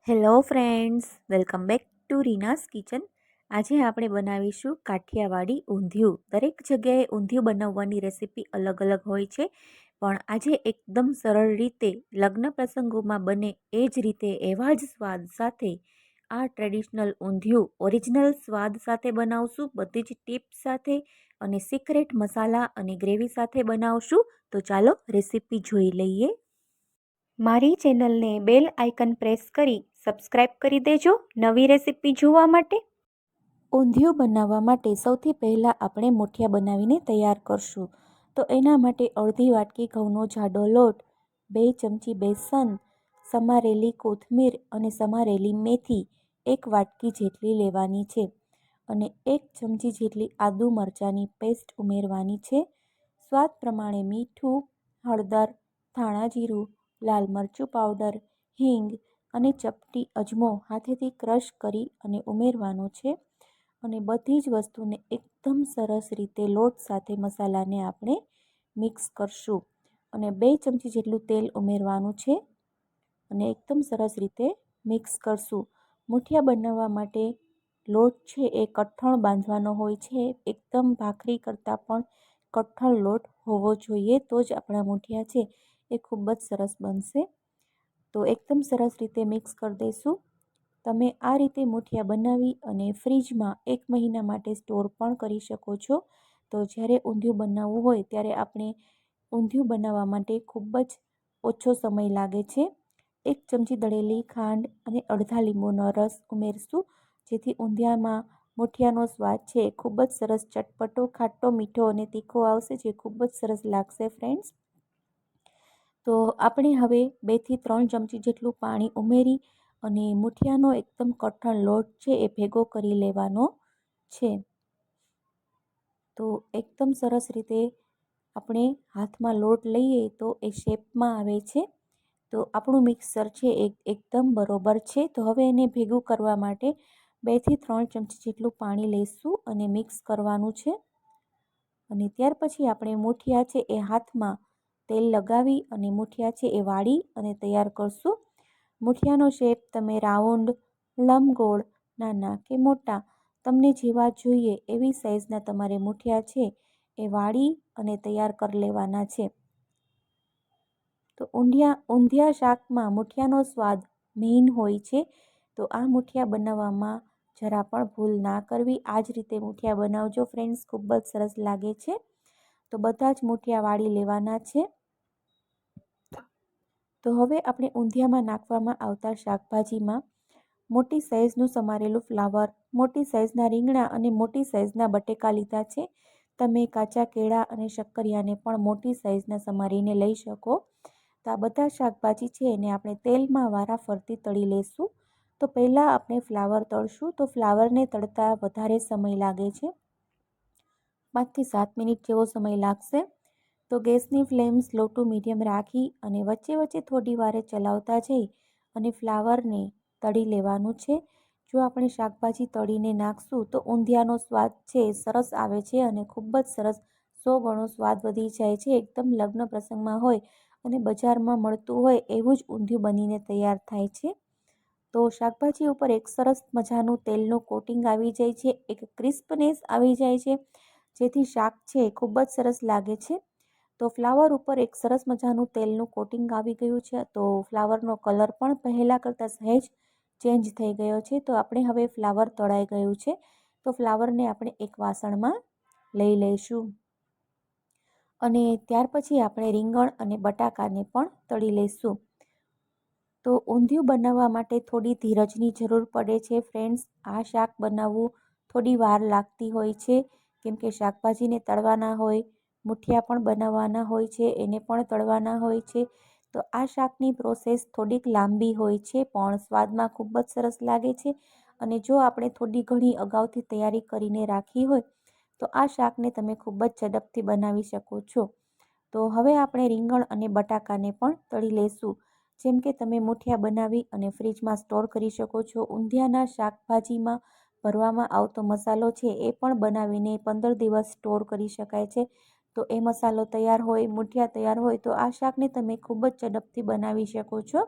Hello friends, welcome back to Reena's kitchen. આજે આપણે બનાવીશું કાઠિયાવાડી ઊંધિયું. દરેક જગ્યાએ ઊંધિયું બનાવવાની રેસીપી અલગ અલગ હોય છે, પણ આજે એકદમ સરળ રીતે લગ્ન પ્રસંગોમાં બને એ જ રીતે એવા જ સ્વાદ સાથે આ ટ્રેડિશનલ ઊંધિયું ઓરિજિનલ સ્વાદ સાથે બનાવશું, બધી જ ટિપ્સ સાથે અને સિક્રેટ મસાલા અને ગ્રેવી સાથે બનાવશું. તો ચાલો રેસીપી જોઈ લઈએ. મારી ચેનલને બેલ આઇકન પ્રેસ કરી સબસ્ક્રાઇબ કરી દેજો નવી રેસીપી જોવા માટે. ઊંધિયું બનાવવા માટે સૌથી પહેલાં આપણે મુઠિયા બનાવીને તૈયાર કરશું. તો એના માટે અડધી વાટકી ઘઉંનો જાડો લોટ, 2 ચમચી બેસન, સમારેલી કોથમીર અને સમારેલી મેથી 1 વાટકી જેટલી લેવાની છે અને 1 ચમચી જેટલી આદુ મરચાંની પેસ્ટ ઉમેરવાની છે. સ્વાદ પ્રમાણે મીઠું, હળદર, ધાણા જીરું, લાલ મરચું પાવડર, હિંગ અને ચપટી અજમો હાથેથી ક્રશ કરી અને ઉમેરવાનો છે અને બધી જ વસ્તુને એકદમ સરસ રીતે લોટ સાથે મસાલાને આપણે મિક્સ કરશું અને 2 ચમચી જેટલું તેલ ઉમેરવાનું છે અને એકદમ સરસ રીતે મિક્સ કરશું. મુઠિયા બનાવવા માટે લોટ છે એ કઠણ બાંધવાનો હોય છે. એકદમ ભાખરી કરતાં પણ કઠણ લોટ હોવો જોઈએ, તો જ આપણા મુઠિયા છે એ ખૂબ જ સરસ બનશે. તો એકદમ સરસ રીતે મિક્સ કરી દઈશું. તમે આ રીતે મુઠિયા બનાવી અને ફ્રીજમાં 1 મહિના માટે સ્ટોર પણ કરી શકો છો. તો જ્યારે ઊંધિયું બનાવવું હોય ત્યારે આપણે ઊંધિયું બનાવવા માટે ખૂબ જ ઓછો સમય લાગે છે. 1 ચમચી દળેલી ખાંડ અને અડધા લીંબુનો રસ ઉમેરશું, જેથી ઊંધિયામાં મુઠિયાનો સ્વાદ છે એ ખૂબ જ સરસ ચટપટો, ખાટો, મીઠો અને તીખો આવશે, જે ખૂબ જ સરસ લાગશે ફ્રેન્ડ્સ. તો આપણે હવે 2 થી 3 ચમચી જેટલું પાણી ઉમેરી અને મુઠિયાનો એકદમ કઠણ લોટ છે એ ભેગો કરી લેવાનો છે. તો એકદમ સરસ રીતે આપણે હાથમાં લોટ લઈએ તો એ શેપમાં આવે છે. તો આપણું મિક્સર છે એ એકદમ બરોબર છે. તો હવે એને ભેગું કરવા માટે 2 થી 3 ચમચી જેટલું પાણી લઈશું અને મિક્સ કરવાનું છે અને ત્યાર પછી આપણે મુઠિયા છે એ હાથમાં તેલ લગાવી અને મુઠિયા છે એ વાળી અને તૈયાર કરશું. મુઠિયાનો શેપ તમે રાઉન્ડ, લંબગોળ, નાના કે મોટા તમને જેવા જોઈએ એવી સાઇઝના તમારે મુઠિયા છે એ વાળી અને તૈયાર કરી લેવાના છે. તો ઊંધિયા શાકમાં મુઠિયાનો સ્વાદ મેઇન હોય છે. તો આ મુઠિયા બનાવવામાં જરા પણ ભૂલ ના કરવી. આ જ રીતે મુઠિયા બનાવજો ફ્રેન્ડ્સ, ખૂબ જ સરસ લાગે છે. તો બધા જ મુઠિયા વાળી લેવાના છે. તો હવે આપણે ઊંધિયામાં નાખવામાં આવતા શાકભાજીમાં મોટી સાઇઝનું સમારેલું ફ્લાવર, મોટી સાઇઝના રીંગણા અને મોટી સાઇઝના બટેકા લીધા છે. તમે કાચા કેળા અને શક્કરિયાને પણ મોટી સાઇઝના સમારીને લઈ શકો. તો આ બધા શાકભાજી છે એને આપણે તેલમાં વારા ફરતી તળી લઈશું. તો પહેલાં આપણે ફ્લાવર તળશું. તો ફ્લાવરને તળતા વધારે સમય લાગે છે, 5 થી 7 મિનિટ જેવો સમય લાગશે. તો ગેસની ફ્લેમ સ્લો ટુ મીડિયમ રાખી અને વચ્ચે વચ્ચે થોડી વારે ચલાવતા જઈ અને ફ્લાવરને તળી લેવાનું છે. જો આપણે શાકભાજી તળીને નાખશું તો ઊંધિયાનો સ્વાદ છે સરસ આવે છે અને ખૂબ જ સરસ 100 ગણો સ્વાદ વધી જાય છે. એકદમ લગ્ન પ્રસંગમાં હોય અને બજારમાં મળતું હોય એવું જ ઊંધિયું બનીને તૈયાર થાય છે. તો શાકભાજી ઉપર એક સરસ મજાનું તેલનું કોટિંગ આવી જાય છે, એક ક્રિસ્પનેસ આવી જાય છે, જેથી શાક છે ખૂબ જ સરસ લાગે છે. તો ફ્લાવર ઉપર એક સરસ મજાનું તેલનું કોટિંગ આવી ગયું છે. તો ફ્લાવરનો કલર પણ પહેલાં કરતાં સહેજ ચેન્જ થઈ ગયો છે. તો આપણે હવે ફ્લાવર તળાઈ ગયું છે. તો ફ્લાવરને આપણે એક વાસણમાં લઈ લઈશું અને ત્યાર પછી આપણે રીંગણ અને બટાકાને પણ તળી લઈશું. તો ઊંધિયું બનાવવા માટે થોડી ધીરજની જરૂર પડે છે ફ્રેન્ડ્સ. આ શાક બનાવવું થોડી વાર લાગતી હોય છે, કેમ કે શાકભાજીને તળવાના હોય, મુઠિયા પણ બનાવવાના હોય છે, એને પણ તળવાના હોય છે. તો આ શાકની પ્રોસેસ થોડીક લાંબી હોય છે, પણ સ્વાદમાં ખૂબ જ સરસ લાગે છે. અને જો આપણે થોડી ઘણી અગાઉથી તૈયારી કરીને રાખી હોય તો આ શાકને તમે ખૂબ જ ઝડપથી બનાવી શકો છો. તો હવે આપણે રીંગણ અને બટાકાને પણ તળી લઈશું. જેમ કે તમે મુઠિયા બનાવી અને ફ્રીજમાં સ્ટોર કરી શકો છો. ઊંધિયાના શાકભાજીમાં ભરવામાં આવતો મસાલો છે એ પણ બનાવીને 15 દિવસ સ્ટોર કરી શકાય છે. તો એ મસાલો તૈયાર હોય, મુઠિયા તૈયાર હોય તો આ શાકને તમે ખૂબ જ ઝડપથી બનાવી શકો છો.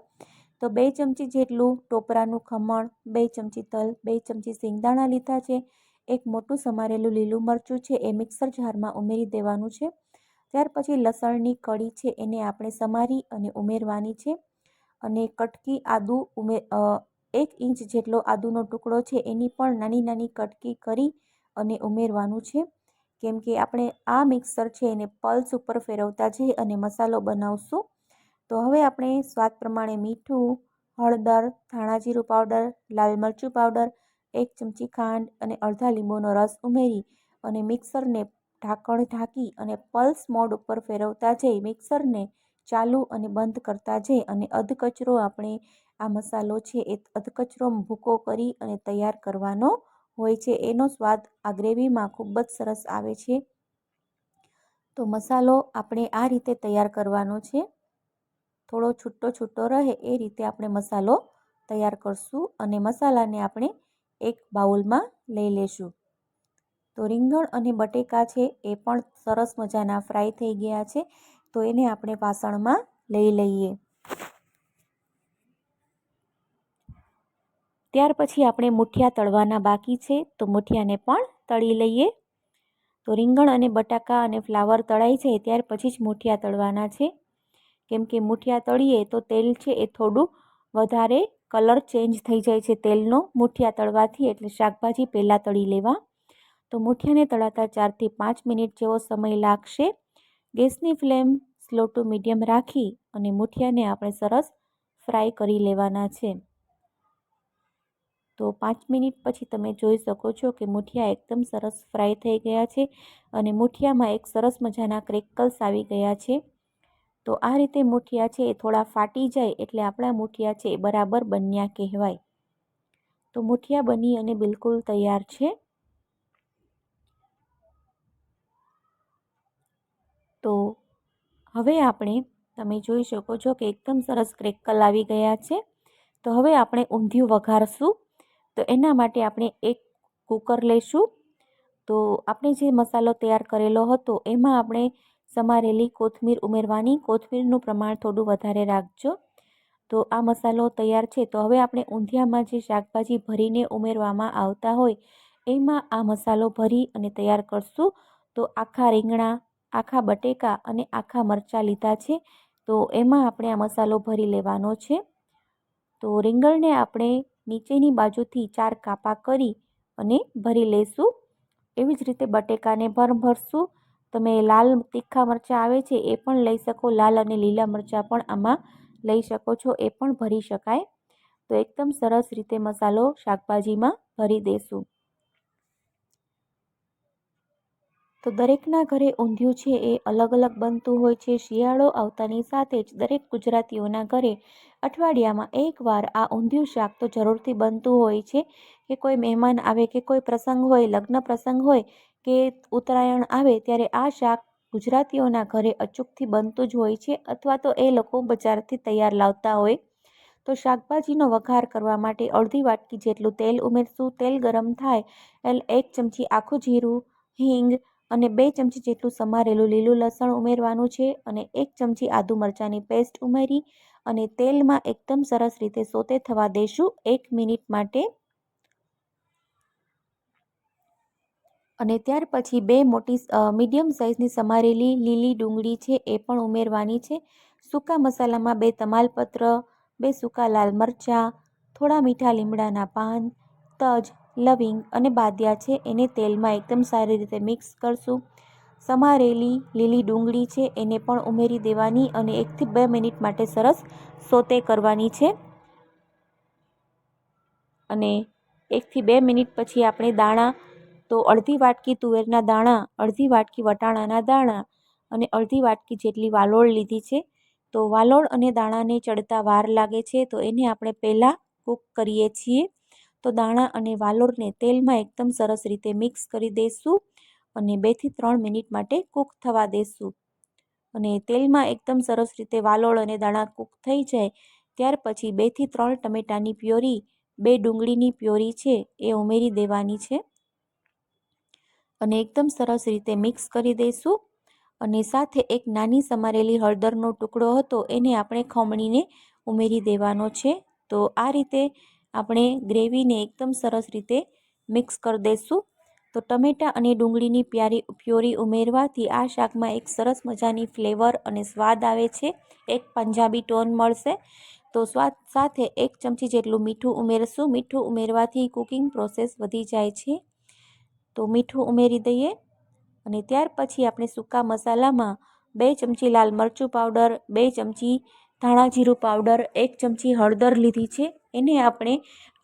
તો 2 ચમચી જેટલું ટોપરાનું ખમણ, 2 ચમચી તલ, 2 ચમચી સિંગદાણા લીધા છે, એક મોટું સમારેલું લીલું મરચું છે એ મિક્સર જારમાં ઉમેરી દેવાનું છે. ત્યાર પછી લસણની કળી છે એને આપણે સમારી અને ઉમેરવાની છે. અને કટકી આદું 1 ઇંચ જેટલો આદુનો ટુકડો છે એની પણ નાની નાની કટકી કરી અને ઉમેરવાનું છે. કેમ કે આપણે આ મિક્સર છે એને પલ્સ ઉપર ફેરવતા જઈ અને મસાલો બનાવશું. તો હવે આપણે સ્વાદ પ્રમાણે મીઠું, હળદર, ધાણા જીરું પાવડર, લાલ મરચું પાવડર, 1 ચમચી ખાંડ અને અડધા લીંબુનો રસ ઉમેરી અને મિક્સરને ઢાંકણ ઢાંકી અને પલ્સ મોડ ઉપર ફેરવતા જઈ મિક્સરને ચાલુ અને બંધ કરતા જઈ અને અધકચરો આપણે આ મસાલો છે એ અધકચરો ભૂકો કરી અને તૈયાર કરવાનો હોય છે. એનો સ્વાદ આ ગ્રેવીમાં ખૂબ જ સરસ આવે છે. તો મસાલો આપણે આ રીતે તૈયાર કરવાનો છે. થોડો છૂટો છૂટો રહે એ રીતે આપણે મસાલો તૈયાર કરશું અને મસાલાને આપણે એક બાઉલમાં લઈ લેશું. તો રીંગણ અને બટેકા છે એ પણ સરસ મજાના ફ્રાય થઈ ગયા છે. તો એને આપણે વાસણમાં લઈ લઈએ. ત્યાર પછી આપણે મુઠિયા તળવાના બાકી છે, તો મુઠિયાને પણ તળી લઈએ. તો રીંગણ અને બટાકા અને ફ્લાવર તળાઈ જાય ત્યાર પછી જ મુઠિયા તળવાના છે. કેમ કે મુઠિયા તળીએ તો તેલ છે એ થોડું વધારે કલર ચેન્જ થઈ જાય છે તેલનો મુઠિયા તળવાથી, એટલે શાકભાજી પહેલાં તળી લેવા. તો મુઠિયાને તળાતા 4 થી 5 મિનિટ જેવો સમય લાગશે. ગેસની ફ્લેમ સ્લો ટુ મીડિયમ રાખી અને મુઠિયાને આપણે સરસ ફ્રાય કરી લેવાના છે. તો 5 મિનિટ પછી તમે જોઈ શકો છો કે મુઠિયા એકદમ સરસ ફ્રાય થઈ ગયા છે અને મુઠિયામાં એક સરસ મજાના ક્રેકલ્સ આવી ગયા છે. તો આ રીતે મુઠિયા છે એ થોડા ફાટી જાય એટલે આપણા મુઠિયા છે એ બરાબર બન્યા કહેવાય. તો મુઠિયા બની અને બિલકુલ તૈયાર છે. તો હવે આપણે તમે જોઈ શકો છો કે એકદમ સરસ ક્રેકલ આવી ગયા છે. તો હવે આપણે ઊંધિયું વઘારશું. તો એના માટે આપણે એક કુકર લઈશું. તો આપણે જે મસાલો તૈયાર કરેલો હતો એમાં આપણે સમારેલી કોથમીર ઉમેરવાની. કોથમીરનું પ્રમાણ થોડું વધારે રાખજો. તો આ મસાલો તૈયાર છે. તો હવે આપણે ઊંધિયામાં જે શાકભાજી ભરીને ઉમેરવામાં આવતા હોય એમાં આ મસાલો ભરી અને તૈયાર કરશું. તો આખા રીંગણા, આખા બટેકા અને આખા મરચાં લીધા છે. તો એમાં આપણે આ મસાલો ભરી લેવાનો છે. તો રીંગણને આપણે નીચેની બાજુથી 4 કાપા કરી અને ભરી લઈશું. એવી જ રીતે બટેકાને પણ ભરશું. તમે લાલ તીખા મરચાં આવે છે એ પણ લઈ શકો, લાલ અને લીલા મરચાં પણ આમાં લઈ શકો છો, એ પણ ભરી શકાય. તો એકદમ સરસ રીતે મસાલો શાકભાજીમાં ભરી દેશું. તો દરેકના ઘરે ઊંધિયું છે એ અલગ અલગ બનતું હોય છે. શિયાળો આવતાની સાથે જ દરેક ગુજરાતીઓના ઘરે અઠવાડિયામાં એકવાર આ ઊંધિયું શાક તો જરૂરથી બનતું હોય છે. કે કોઈ મહેમાન આવે કે કોઈ પ્રસંગ હોય, લગ્ન પ્રસંગ હોય કે ઉત્તરાયણ આવે ત્યારે આ શાક ગુજરાતીઓના ઘરે અચૂકથી બનતું જ હોય છે, અથવા તો એ લોકો બજારથી તૈયાર લાવતા હોય. તો શાકભાજીનો વઘાર કરવા માટે અડધી વાટકી જેટલું તેલ ઉમેરશું. તેલ ગરમ થાય એટલે 1 ચમચી આખું જીરું, હિંગ અને 2 ચમચી જેટલું સમારેલું લીલું લસણ ઉમેરવાનું છે અને 1 ચમચી આદુ મરચાંની પેસ્ટ ઉમેરી અને તેલમાં એકદમ સરસ રીતે સોતે થવા દઈશું 1 મિનિટ માટે. અને ત્યાર પછી 2 મોટી મીડિયમ સાઇઝની સમારેલી લીલી ડુંગળી છે એ પણ ઉમેરવાની છે. સૂકા મસાલામાં 2 તમાલપત્ર, 2 સૂકા લાલ મરચાં, થોડા મીઠા લીમડાના પાન, તજ, લવિંગ અને બાદિયા છે એને તેલમાં એકદમ સારી રીતે મિક્સ કરશું. સમારેલી લીલી ડુંગળી છે એને પણ ઉમેરી દેવાની અને 1 થી 2 મિનિટ માટે સરસ સોતે કરવાની છે. અને 1 થી 2 મિનિટ પછી આપણે દાણા, તો અડધી વાટકી તુવેરના દાણા, અડધી વાટકી વટાણાના દાણા અને અડધી વાટકી જેટલી વાલોળ લીધી છે. તો વાલોળ અને દાણાને ચડતા વાર લાગે છે, તો એને આપણે પહેલાં કૂક કરીએ છીએ. તો દાણા અને વાલોળને તેલમાં એકદમ સરસ રીતે મિક્સ કરી દઈશું અને 2 થી 3 મિનિટ માટે કૂક થવા દઈશું. અને તેલમાં એકદમ સરસ રીતે વાલોળ અને દાણા કૂક થઈ જાય ત્યાર પછી 2 થી 3 ટમેટાની પ્યોરી, 2 ડુંગળીની પ્યોરી છે એ ઉમેરી દેવાની છે અને એકદમ સરસ રીતે મિક્સ કરી દઈશું. અને સાથે એક નાની સમારેલી હળદરનો ટુકડો હતો એને આપણે ખમણીને ઉમેરી દેવાનો છે. તો આ રીતે આપણે ગ્રેવીને એકદમ સરસ રીતે મિક્સ કરી દઈશું. તો ટમેટાં અને ડુંગળીની પ્યોરી ઉમેરવાથી આ શાકમાં એક સરસ મજાની ફ્લેવર અને સ્વાદ આવે છે. એક પંજાબી ટોન મળશે. તો સ્વાદ સાથે 1 ચમચી જેટલું મીઠું ઉમેરશું. મીઠું ઉમેરવાથી કુકિંગ પ્રોસેસ વધી જાય છે. તો મીઠું ઉમેરી દઈએ અને ત્યાર પછી આપણે સૂકા મસાલામાં 2 ચમચી લાલ મરચું પાવડર, 2 ચમચી ધાણા જીરું પાવડર, 1 ચમચી હળદર લીધી છે. એને આપણે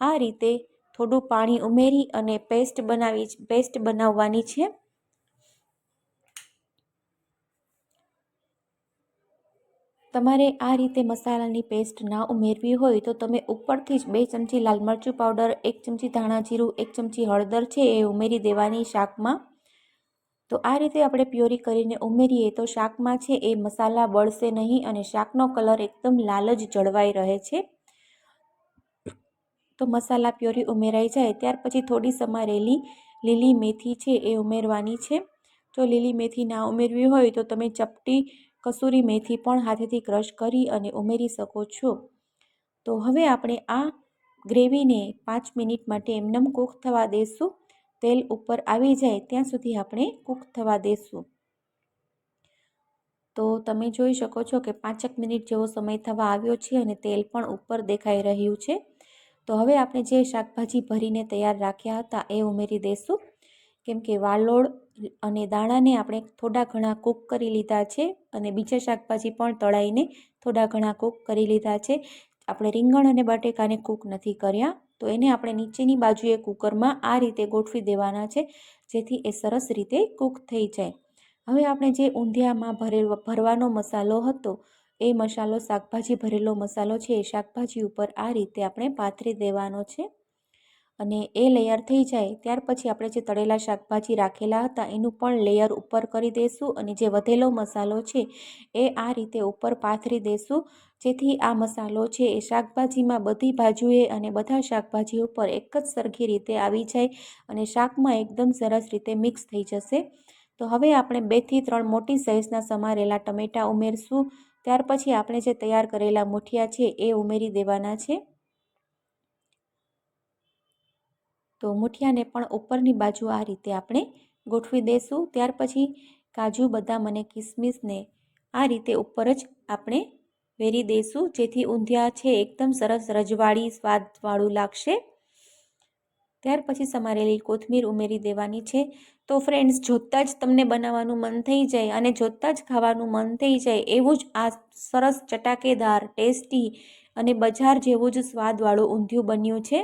આ રીતે થોડું પાણી ઉમેરી અને પેસ્ટ બનાવવાની છે. તમારે આ રીતે મસાલાની પેસ્ટ ના ઉમેરવી હોય તો તમે ઉપરથી જ 2 ચમચી લાલ મરચું પાવડર, 1 ચમચી ધાણા જીરું, 1 ચમચી હળદર છે એ ઉમેરી દેવાની શાકમાં. તો આ રીતે આપણે પ્યોરી કરીને ઉમેરીએ તો શાકમાં છે એ મસાલા બળશે નહીં અને શાકનો કલર એકદમ લાલ જ જળવાઈ રહે છે. તો મસાલા પ્યોરી ઉમેરાઈ જાય ત્યાર પછી થોડી સમારેલી લીલી મેથી છે એ ઉમેરવાની છે. જો લીલી મેથી ના ઉમેરવી હોય તો તમે ચપટી કસૂરી મેથી પણ હાથેથી ક્રશ કરી અને ઉમેરી શકો છો. તો હવે આપણે આ ગ્રેવીને 5 મિનિટ માટે એમનેમ કૂક થવા દઈશું. તેલ ઉપર આવી જાય ત્યાં સુધી આપણે કૂક થવા દઈશું. તો તમે જોઈ શકો છો કે 5 મિનિટ જેવો સમય થવા આવ્યો છે અને તેલ પણ ઉપર દેખાઈ રહ્યું છે. તો હવે આપણે જે શાકભાજી ભરીને તૈયાર રાખ્યા હતા એ ઉમેરી દઈશું. કેમ કે વાલોળ અને દાણાને આપણે થોડા ઘણા કૂક કરી લીધા છે અને બીજા શાકભાજી પણ તળાઈને થોડા ઘણા કૂક કરી લીધા છે. આપણે રીંગણ અને બટેકાને કૂક નથી કર્યા. તો એને આપણે નીચેની બાજુએ કૂકરમાં આ રીતે ગોઠવી દેવાના છે જેથી એ સરસ રીતે કૂક થઈ જાય. હવે આપણે જે ઊંધિયામાં ભરવાનો મસાલો હતો એ મસાલો શાકભાજી ભરેલો મસાલો છે એ શાકભાજી ઉપર આ રીતે આપણે પાથરી દેવાનો છે. અને એ લેયર થઈ જાય ત્યાર પછી આપણે જે તળેલા શાકભાજી રાખેલા હતા એનું પણ લેયર ઉપર કરી દઈશું અને જે વધેલો મસાલો છે એ આ રીતે ઉપર પાથરી દઈશું જેથી આ મસાલો છે એ શાકભાજીમાં બધી બાજુએ અને બધા શાકભાજી ઉપર એક જ સરખી રીતે આવી જાય અને શાકમાં એકદમ સરસ રીતે મિક્સ થઈ જશે. તો હવે આપણે 2 થી 3 મોટી સાઇઝના સમારેલા ટમેટાં ઉમેરશું. ત્યાર પછી આપણે જે તૈયાર કરેલા મુઠિયા છે એ ઉમેરી દેવાના છે. તો મુઠિયાને પણ ઉપરની બાજુ આ રીતે આપણે ગોઠવી દઈશું. ત્યાર પછી કાજુ, બદામ અને કિસમિસને આ રીતે ઉપર જ આપણે વેરી દઈશું જેથી ઊંધિયા છે એકદમ સરસ રજવાળી સ્વાદવાળું લાગશે. ત્યાર પછી સમારેલી કોથમીર ઉમેરી દેવાની છે. તો ફ્રેન્ડ્સ, જોતાં જ તમને બનાવવાનું મન થઈ જાય અને જોતાં જ ખાવાનું મન થઈ જાય એવું જ આ સરસ ચટાકેદાર, ટેસ્ટી અને બજાર જેવું જ સ્વાદવાળું ઊંધિયું બન્યું છે.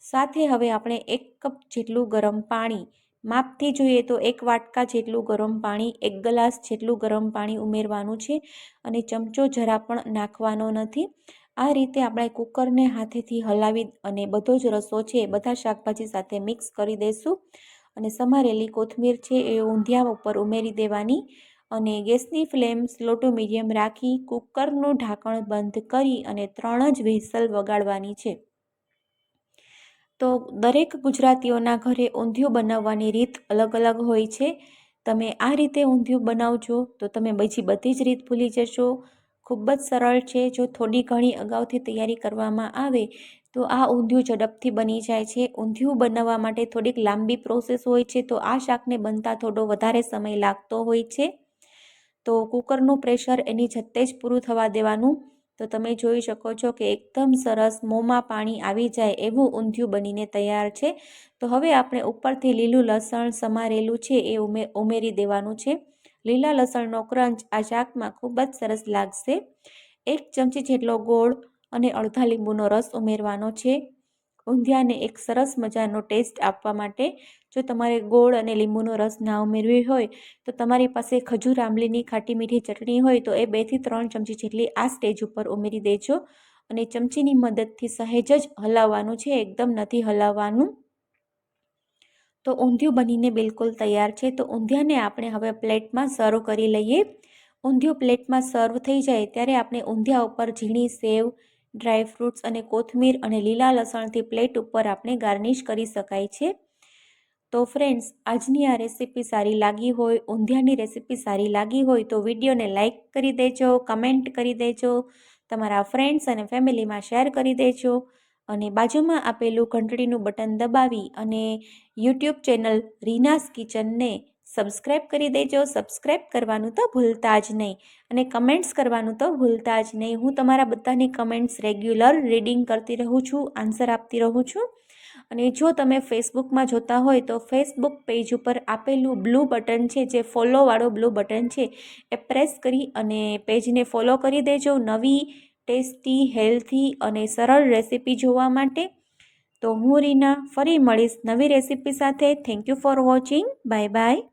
સાથે હવે આપણે 1 કપ જેટલું ગરમ પાણી, માપથી જોઈએ તો 1 વાટકા જેટલું ગરમ પાણી, 1 ગ્લાસ જેટલું ગરમ પાણી ઉમેરવાનું છે અને ચમચો જરા પણ નાખવાનો નથી. આ રીતે આપણે કુકરને હાથેથી હલાવી અને બધો જ રસો છે બધા શાકભાજી સાથે મિક્સ કરી દઈશું અને સમારેલી કોથમીર છે એ ઊંધિયા ઉપર ઉમેરી દેવાની અને ગેસની ફ્લેમ સ્લો ટુ મીડિયમ રાખી કુકરનું ઢાંકણ બંધ કરી અને 3 જ વ્હિસલ વગાડવાની છે. તો દરેક ગુજરાતીઓના ઘરે ઊંધિયું બનાવવાની રીત અલગ અલગ હોય છે. તમે આ રીતે ઊંધિયું બનાવજો તો તમે બીજી બધી જ રીત ભૂલી જશો. ખૂબ જ સરળ છે. જો થોડી ઘણી અગાઉથી તૈયારી કરવામાં આવે તો આ ઊંધિયું ઝડપથી બની જાય છે. ઊંધિયું બનાવવા માટે થોડીક લાંબી પ્રોસેસ હોય છે તો આ શાકને બનતા થોડો વધારે સમય લાગતો હોય છે. તો કુકરનું પ્રેશર એની જાતે જ પૂરું થવા દેવાનું. તો તમે જોઈ શકો છો કે એકદમ સરસ મોંમાં પાણી આવી જાય એવું ઊંધિયું બનીને તૈયાર છે. તો હવે આપણે ઉપરથી લીલું લસણ સમારેલું છે એ ઉમેરી દેવાનું છે. લીલા લસણનો ક્રંચ આ શાકમાં ખૂબ જ સરસ લાગશે. 1 ચમચી જેટલો ગોળ અને અડધા લીંબુનો રસ ઉમેરવાનો છે ઊંધિયાને એક સરસ મજાનો ટેસ્ટ આપવા માટે. જો તમારે ગોળ અને લીંબુનો રસ ના ઉમેરવી હોય તો તમારી પાસે ખજૂર આંબલીની ખાટી મીઠી ચટણી હોય તો એ 2 થી 3 ચમચી જેટલી આ સ્ટેજ ઉપર ઉમેરી દેજો અને ચમચીની મદદથી સહેજ જ હલાવવાનું છે, એકદમ નથી હલાવવાનું. તો ઊંધિયું બનીને બિલકુલ તૈયાર છે. તો ઊંધિયાને આપણે હવે પ્લેટમાં સર્વ કરી લઈએ. ઊંધિયું પ્લેટમાં સર્વ થઈ જાય ત્યારે આપણે ઊંધિયા ઉપર ઝીણી સેવ, ડ્રાય ફ્રૂટ્સ અને કોથમીર અને લીલા લસણથી પ્લેટ ઉપર આપણે ગાર્નિશ કરી શકાય છે. તો ફ્રેન્ડ્સ, આજની આ રેસીપી સારી લાગી હોય, ઊંધિયાની રેસીપી સારી લાગી હોય તો વિડીયોને લાઇક કરી દેજો, કમેન્ટ કરી દેજો, તમારા ફ્રેન્ડ્સ અને ફેમિલીમાં શેર કરી દેજો અને બાજુમાં આપેલું ઘંટડીનું બટન દબાવી અને યુટ્યુબ ચેનલ રીનાસ કિચનને સબસ્ક્રાઈબ કરી દેજો. સબસ્ક્રાઈબ કરવાનું તો ભૂલતા જ નહીં અને કમેન્ટ્સ કરવાનું તો ભૂલતા જ નહીં. હું તમારા બધાની કમેન્ટ્સ રેગ્યુલર રીડિંગ કરતી રહું છું, આન્સર આપતી રહું છું. અને જો તમે ફેસબુકમાં જોતા હોય તો ફેસબુક પેજ ઉપર આપેલું બ્લુ બટન છે, જે ફોલોવાળો બ્લુ બટન છે, એ પ્રેસ કરી અને પેજને ફોલો કરી દેજો નવી ટેસ્ટી, હેલ્થી અને સરળ રેસીપી જોવા માટે. તો હું રીના ફરી મળીશ નવી રેસીપી સાથે. Thank you for watching. Bye bye.